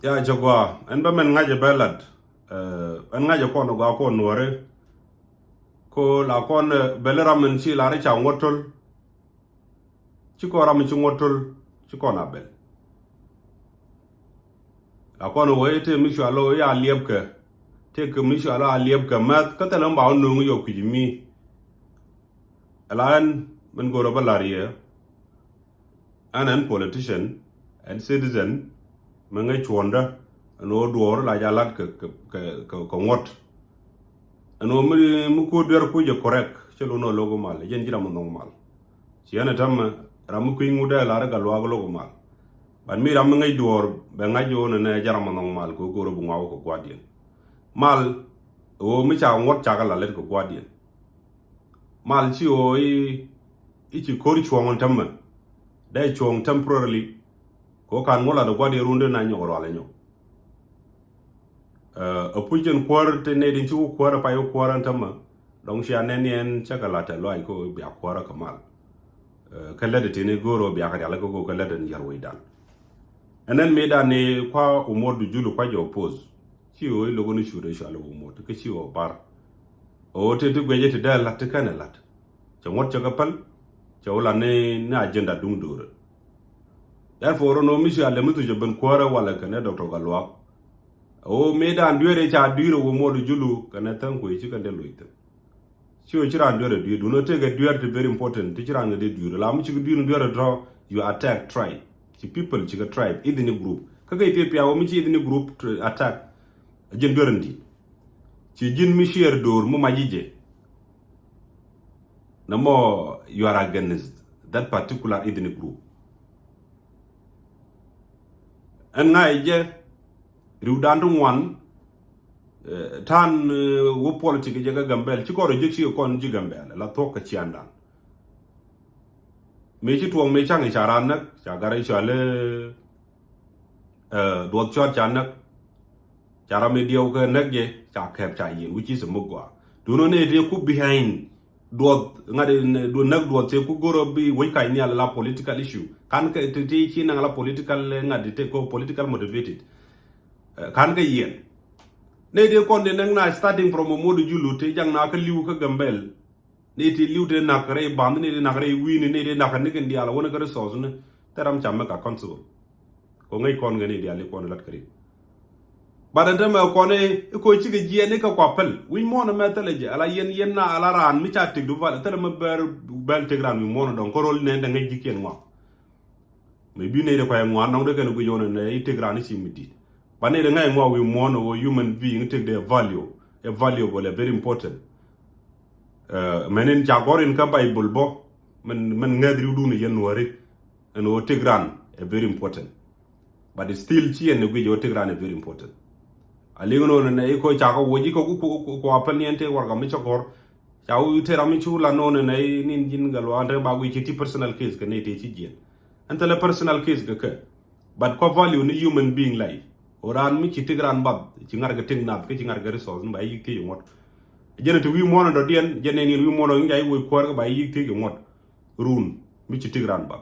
Ya jagwa en ba men ngaje belad en ngaje kono ga ko nuore ko la kon belera men ci la re cha ngotol ci ko ram ci ngotol ci ko na bel la kon wo ite mi shalo ya lieb ke te ke mi shalo a lieb ke mat ka telam ba no yo ku mi alan men go ro balarie an politician and citizen men ngai chonda no duor la jalat ke ngot ano mu ko der ko je correct chelo no logo mal jen jira mo normal si ana tam ram ko nguda la ra galwa logo mal ban mi ram ngai duor be ngai jo ne jara mo normal ko go ro bu ngaw ko gwadien mal o mi cha ngot cha la let ko gwadien mal chi o i chi ko ri chwon tam dai chwon temporarily ko kan ngola do gwadi runde na nyoro ala nyo a pujen kwar te ne din chu kwar pa yo kwaran tamma dong sha nenien chakalata loy ko bia kwara kamal kala de tene goro bia ka ala ko kala de yar waidan enen me da ne kwa umodu julu kwa jo pose chi o logo ni shure sha lo umodu ke chi o bar o te tu gweje te da lat kana lat chamot chakapal chawla ne na agenda dung dur therefore no mi sha le mutu je ben kwara wala kana dr galwa o meda ndwere cha dwiro wo modu julu kana tan ko ci kande loita ci o chira ndwere dwi do not take a dwere very important ci chira ngade dwiro la mu ci dwiro ndwere draw you attack tribe ci people ci ga tribe idini group kaga ethiopia wo mi ci idini group to attack jen ndwere ndi ci jin mi share dor mu majije na mo you are against that particular idini group and naije riudandu wan tan wo politique jaga gambel ci ko rejeksi kon ji gambel la toka ci andan me ci tuong me changi charan nak cha gare chale do chot chan nak chara me dio ke nak je cha khep cha yin which is mugwa do no ne de ku behind do ngade do nak do te ku goro bi we kai ni ala political issue kan ke te ci na la political ngade te ko political motivated kan ga yen ne de kon de nang na starting from modu julu te jang na ka liu ka gambel ne te liu te na kare band ne de na kare win ne de na ka ne ken diala wona ka resource ne taram cham ka consul ko ngai kon ga ne diala kon lat kare badanta ma ko ne ko ci ga jiye ne ka kwapel wi mo na metaleje ala yen na ala ran mi cha tik du val tele ma ber bel tegran wi mo na don ko rol ne da ngai jiken mo me bi ne de ko ngwa na de ken go yona ne tegran ci midi But the guy we want or human being take their value, a valuable, a very important. Menen jagorin ka Bible bo, men ngadri udu ni January, and o Tigran, a very important. But it's still chi and the o Tigran a very important. Alingo na eko chako woji ko apaniente warga michokor, chau teramichu la non na nin jin galwante bagu chiti personal case ka ne te chi jien. Antele personal case ka. But ko value ni human being life. Oran mi ci tigran bab ci ngar ga ting nat ke ci ngar ga resource mbay yik te ngot jene to wi mono do dien jene ni wi mono ngay woy ko ga bay yik te ngot run mi ci tigran bab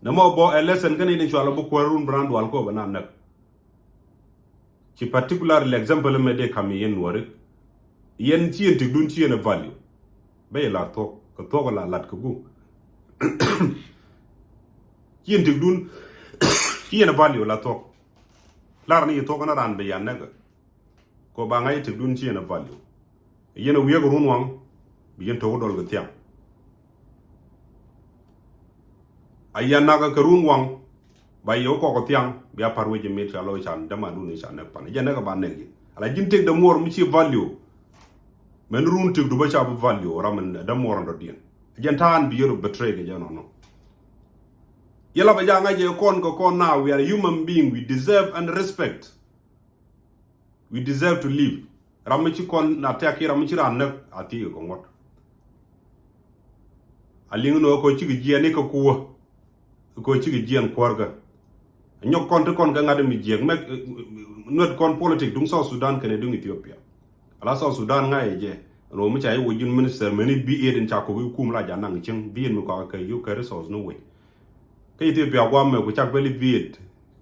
na mo bo a lesson kan ni inshallah bu ko run brand wal ko bana nak ci particular l'example me de kam yen wore yen ci enti dun ci yen value bay la to ko la lat ko gu ci enti dun ci yen value la to lar ni to kana ran be yan naga ko ba ngai te dun ci na value yena wiye run wang bi yen to dol ga tiam ayan naga ka run wang ba yo ko tiam bi apar we je met ya lo chan dama dun ni chan na pan yen naga ba negi ala jin tek de mor mi ci value men run tek du ba cha value ramen da mor ndo dien jen tan bi yoro betray ga jano no Yela ba janga je kon now we are human being, we deserve and respect. We deserve to live. Ramichi kon na taki ramichi ran nak ati ko ngot. Alingu no ko chigi je ne ko kuwa. Ko chigi je an kwarga. Nyok kon ga ngade mi je mek not kon politique dung South Sudan kene dung Ethiopia. Ala South Sudan nga je. No mi chai wojin minister meni bi eden chako wi kum la janang ching bi en ko ka yu ka resource no way. Ethiopia gwam ko chak beli viet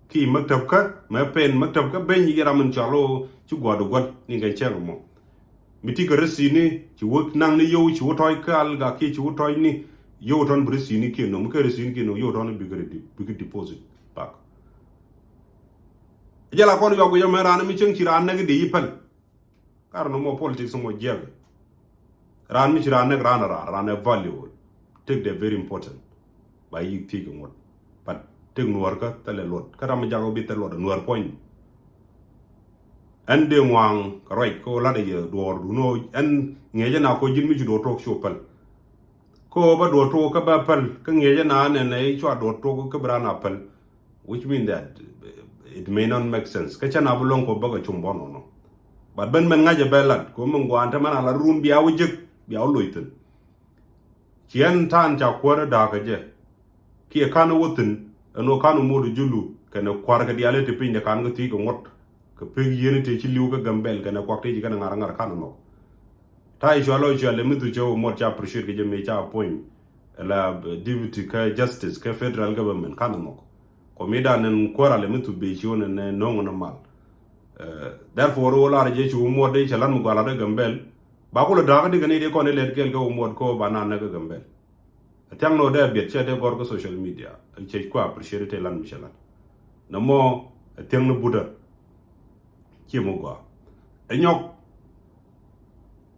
ki maktab ka ma pen maktab ka ben yi ramen chalo ci godo god ni ngai chelo mo miti ka resini ci wok nang ni yo ci wotoy kal ga ki ci wotoy ni yo ton resini ki no ka resini ki no yo ton big deposit back jala kon yo go yamara na mi ceng ci ran nag de yipal kar no mo politics mo jeb ran mi ci ran nag ran value take the very important by you take ngot but take nuar ka tele lot karam jago bi tele lot nuar point ande wang right ko la de do du no en ngeje na ko jin mi do tok shopal ko ba do to ka ba pal ka ngeje na ne ne chwa do to ka bra na pal which mean that it may not make sense ka chana bulong ko ba ga chumbo no but ben men ngaje belat ko mun gwanta mana la run biya wujik biya loitin kien tan cha kwara da ka je ki kan wutin no kan modu julu kana kwar ka diale te pin da kan ga ti ko ngot ka pe yene te ci liu ka gambel kana kwak te kana ngar kan no ta i jalo jale mi du jo mo cha pressure ke je me cha point la deputy ka justice ka federal government kan no ko mi da nen kwara le mi tu be ci wona ne no ngono mal therefore wala je ci mo de chalan mu gala da gambel ba ko da ga diga ne de ko ne le kel ko mo ko ba na ga gambel atang no da biet che de gor ko social media che ko appreciate te lan michelan na mo atang no buda ki mo go enyok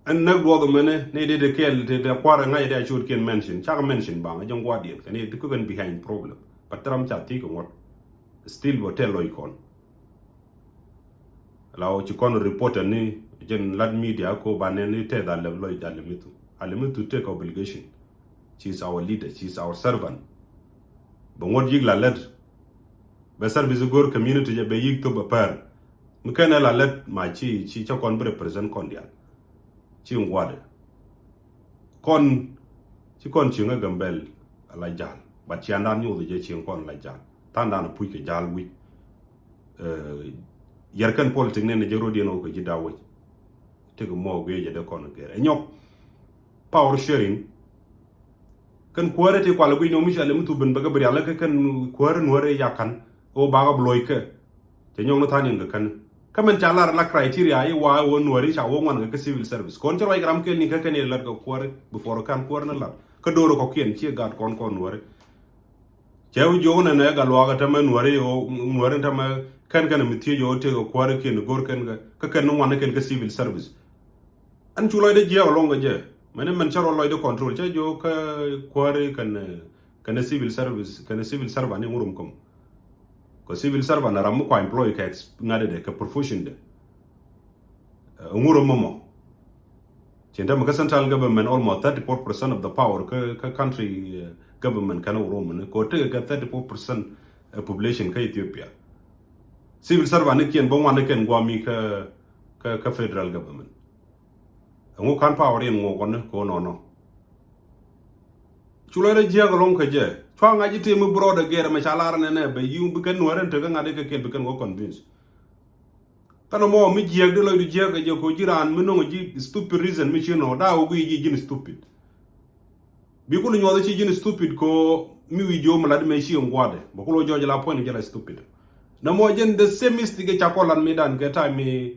en na go do mene ne de kel te kwara ngai da should ken mention cha mention ba jong gwa di ne de ko gan behind problem patram cha ti ko ngot still hotel icon lao ci kon reporter ni jen lad media ko banene te da le loy da le mitu take obligation. She is our leader, she is our servant. But what yig la let be service gor community je be yig to be par mukana la let ma ci cha kon represent kon dia ci ngwade kon ci nga gambel la jal ba ci andan nyu je ci kon la jal tanda na puy ke jal wi yerkan politique ne jero di no ko ji dawo te ko mo ge je de kon gere ñok power sharing kan kuarete kwala gui no misha le mutu ben baga bari ala kan kuare nuare yakan o baga bloike te nyong no tani nga kan kamen chala la criteria ai wa wo nuare cha wo ngwan ga civil service kon charo gram kel ni ka kan la ko kuare before kan kuare na la ka doro ko kien chi gad kon nuare chew jo na na ga lo ga tama nuare o nuare tama kan miti jo te ko kuare kien gor kan ga ka kan no wan ken ka civil service an chulo de je longa je mane man charo loy de control che jo ka kware kan civil service kan civil servant ni ngurum kom ko civil servant na ramu ko employee ka ngade de ka profession de ngurum mo chenda ma central government almost 34% of the power ka country government kan ngurum ko te ka 34% population ka Ethiopia civil servant ni kien bon wan ken gwami ka federal government ngo kan power en ngo ko no chulo re je long ka je chwa nga jite mu broda gere ma chalar ne be yu bi kan noren te nga de ka kel bi kan go convince kana mo mi je de lo di je ka je ko jiran mi no ji stupid reason mi chino da o gi jin stupid bi ko nyo ci jin stupid ko mi wi jo mala de me chi ngwade bo ko lo joje la point je la stupid na mo jen de semistige cha ko lan mi dan ke ta mi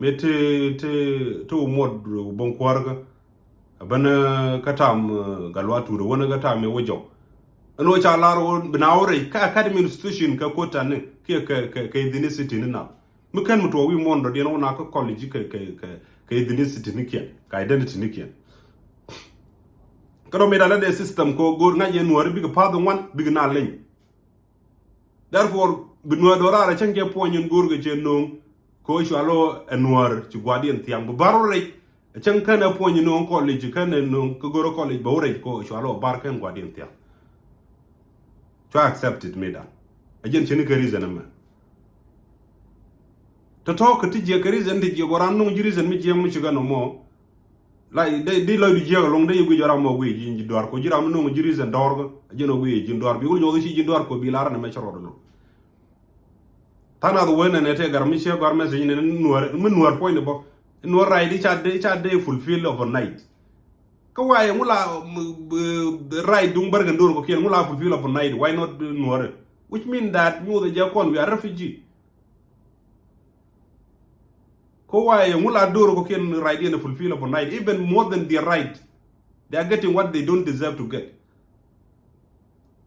te mod bon kwarga bana katam galwatu do wona gata me wojo no cha laro binawre ka academy institution ka kota ne ke university na mu kan muto wi mondo de no na ka college ka university ni kian ka identity ni kian kado me dala de system ko gor nga yen wor bi ka pado wan bi na len therefore binwa dorara change ponyen gor ga jenong ko shalo enwar ci gwadien tiang bu baro re chan kana ponyi no college kana no ko goro college bo re ko shalo bar kan gwadien tiang to accept it me da ajen chini ka reason ma to talk ti je ka reason ti je goran no ji reason mi je mu shiga no mo lai de lo di je long de yugo jara mo gwi ji dor ko jira no ji reason dor go ajeno gwi ji dor bi ul yo ci ji dor ko bi lar na me charo do tana do wena nete garmi che garme se ne nuar point bo nuar rai di cha de fulfill overnight ka waye mula rai dung barga ndor ko kien mula fulfill overnight why not nuar which means that you the Jakon we are refugee. Ko why mula doro ko ken right in fulfill overnight, even more than their right. They are getting what they don't deserve to get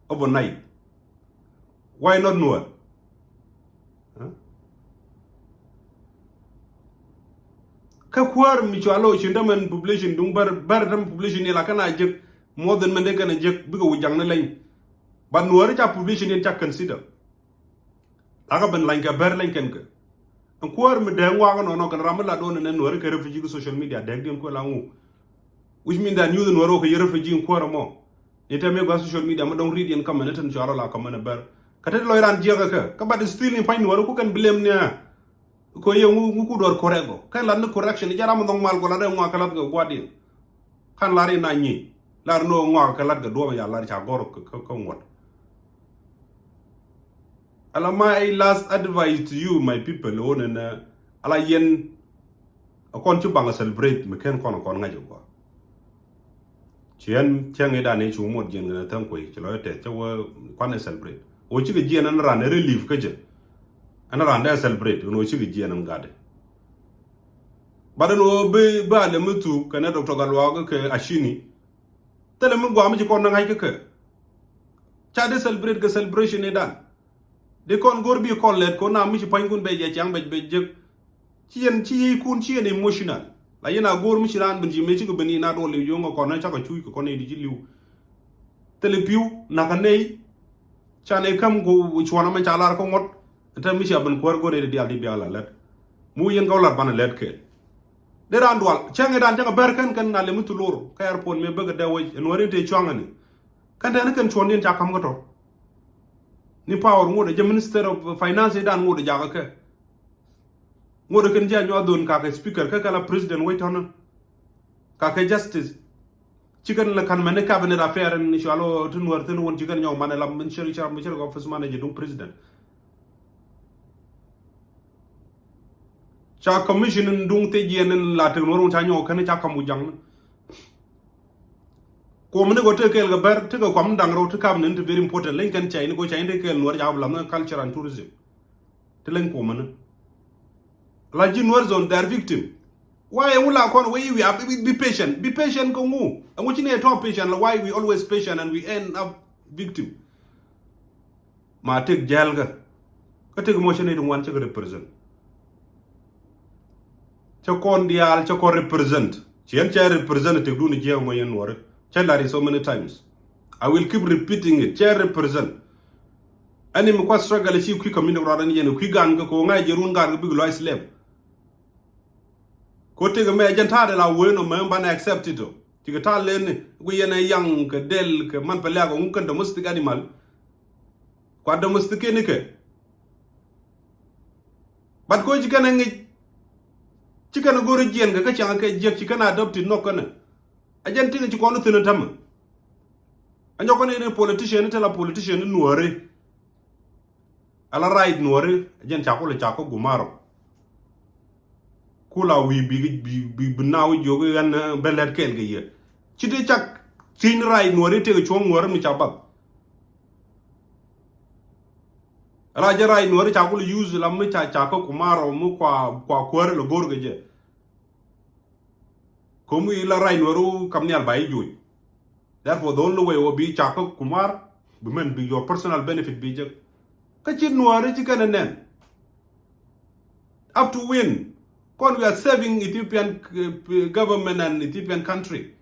overnight. Why not know? Huh? Ka kwar mi chalo shindaman population dung bar dam population ni la kana jek more than mende kana jek biga wujang na lain. But nuare cha population ni cha consider. Aga ben lain ka ber lain ken ka. An kwar mi deng wa no kan ramala don ne nuare ka refugee ko social media deng dem ko langu. Which means that you the nuare ko refugee kwar mo. Ita me go social media ma don read en kam ne tan chara la kam ne ber. Kata lo iran jiga ka but still in fine nuare ko kan blame ne. Ko ye ngu dor korego kan la no correction jara mo dong mal ko la de ngwa kala ko gwadi kan la ri na nyi la no ngwa kala ga do ya la cha gor ko ngot. Ala my last advice to you my people on and ala yen a kon chu bang celebrate me ken kon ngaje ko chien chang da ne chu mod jen na tan ko chi lo te cho kon celebrate o chi ge jen an ran relief ka je an ran da celebrate no chi ge jen an gade badano be ba le mutu kana dr galwa ke ashini tele mun gwa mi ko na ngai ke cha de celebrate ke celebration e dan de kon gorbi ko let ko na mi ci pangun be je chang be je ci kun ci ne emotional la yana gor mi ci ran bin ji me ci ko bani na do le yo ngo na cha ko chu ko ne di ji liu tele piu na ka nei cha ne kam go chwana man cha lar ko ngot ta mi ci ban ko go de di aldi bi ala let mu yen ko lar ban let ke de ran dual chang dan cha ber kan na le mutu lor ka yar pon me be ga way en wari te chwangani kan ta ne kan chon den cha kam ko to ni power ngode je minister of finance dan ngode jaga ke ngode ken ja nyo don ka speaker ka kala president wait on ka justice chicken la kan mane cabinet affaire ni shalo tun war tun won chicken nyaw mane la min sheri char minister of office manager dum president cha commission dung te jenen la te noron cha nyaw kan cha kamu jang ko mene go te kel ga ber te ko am dang ro te kam ne very important len kan chai ni go chai de kel nor ja bla culture and tourism te len ko mene la jin war zone their victim why wula kon we have be patient ko ngu and what you need to patient why we always patient and we end up victim ma tek jalga ka tek mo chene dum wan che represent che kon dial che ko represent chen che represent te du ni je mo yen wor tell that so many times. I will keep repeating it. Chair represent. Ani mo kwa struggle chi ku community ro ran yen ku gang ko ngai jerun gang big lois slave. Ko te me agenta de la weno me ban accept it. Ti ga ta len ku yen yang ke del ke man pele ko ngun domestic animal. Kwa domestic ni ke. But ko ji kana ngi ci kana go jen ga ka changa ke je ci kana adopted no kana. Agenti ci kono tene tam anyo ko ne politician te la politician nuore ala right nuore agen cha ko le cha ko gumaro kula wi bi naw jogo yan belet kel ge ye ci de chak tin right nuore te ko nuore mi cha ba ala ja right nuore cha ko use la mi cha ko gumaro mu kwa kwere lo gorge je Komu ila rai noru kamni al bai joy. Therefore, the only way will be chako kumar, be your personal benefit be jek. Kachin nuari chicken nen. Up to win. Kon we are serving Ethiopian government and Ethiopian country.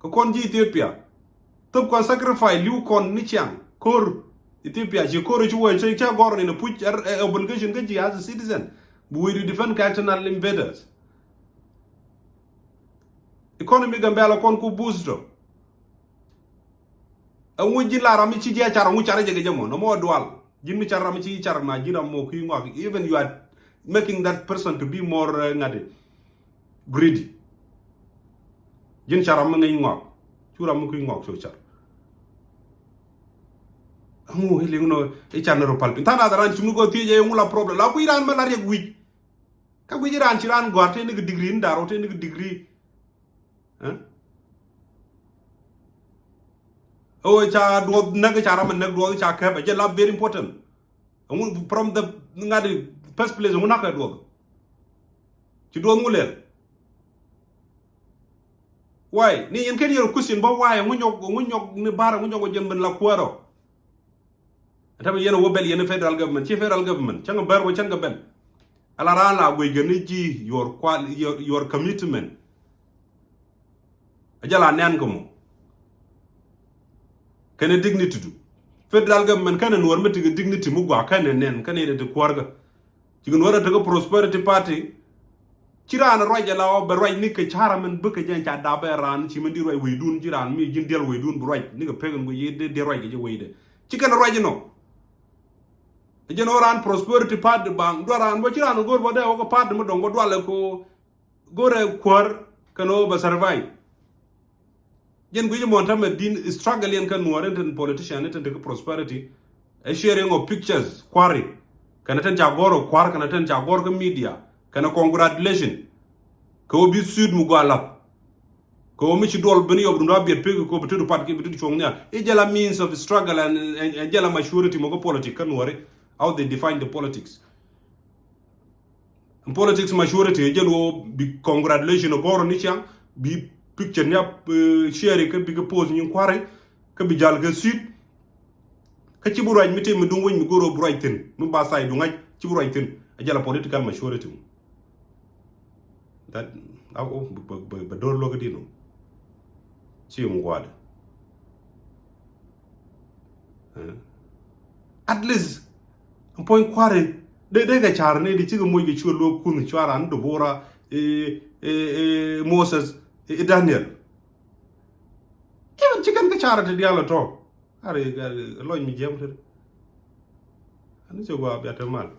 Kon ji Ethiopia. Tup kon sacrifice liu kon nichang. Kor Ethiopia. She kor chuwa cha gor in a puch obligation kaji as a citizen. We will defend external invaders. Economy gambela kon ku boosto. And we jila rami chi dia chara mu chara jege jamo no mo dual. Jimmi chara rami chi chara na jira mo ku ngwa even you are making that person to be more ngade greedy. Jin chara mo ngai ngwa. Chura mo ku ngwa so chara. Amu hili uno e chana ro palpin. Tana daran chunu go tije ngula problem. La ku iran malaria gwi. Ka ku iran chiran go ate ni degree ndaro te ni degree. oh cha do naga cha ram nag do cha ka ba jela very important from the ngadi first place nguna ka do ci do ngulel why ni yen ken yero question ba why ngunyog ni bara ngunyog jen ben la kwaro tabi yeno wobel yeno federal government ci federal government ca nga bar wo ca nga ben ala rala goy gene ji your commitment ajala nen ko mo kene dignity du federal government kana no warmati ga dignity mu gwa kana nen kana de kwarga ci gon wara to prosperity party ci ran roje lawo be roy ni ke cara men be ke jen ca da be ran ci men di roy way dun ci ran mi jin del way dun bu roy ni ga pegen go yede de roy ga way de ci kana roje no jen oran prosperity party bang do ran bo ci ran gor bo de o ko party mo dongo dwale ko gore kwar kano ba survive jen guji mon tam din struggle yen kan no renten politician eten de prosperity a sharing of pictures quarry kana tan jagoro kwar kana tan jagoro ko media kana congratulation ko bi sud mu galap ko mi ci dol ben yob ndo biet pegu ko betu pat ki betu chongnya e jala means of struggle and jala maturity mo ko politique kan wore how they define the politics in politics maturity jelo bi congratulation goro ni chang bi picture nyap share ke bi ko pose ni kware ke bi jal ke sud ka ci buraj mi te mi dum won mi goro buraj ten mi ba say du ngaj ci buraj ten jala political maturity that ba dor lo dino ci mu gwada at least un point kware de ga charne di ci ga moy gi ci lo kun ci waran do bora Moses Daniel even ci kan ga charate dialo to are loñ mi jem te ani ci go abata mal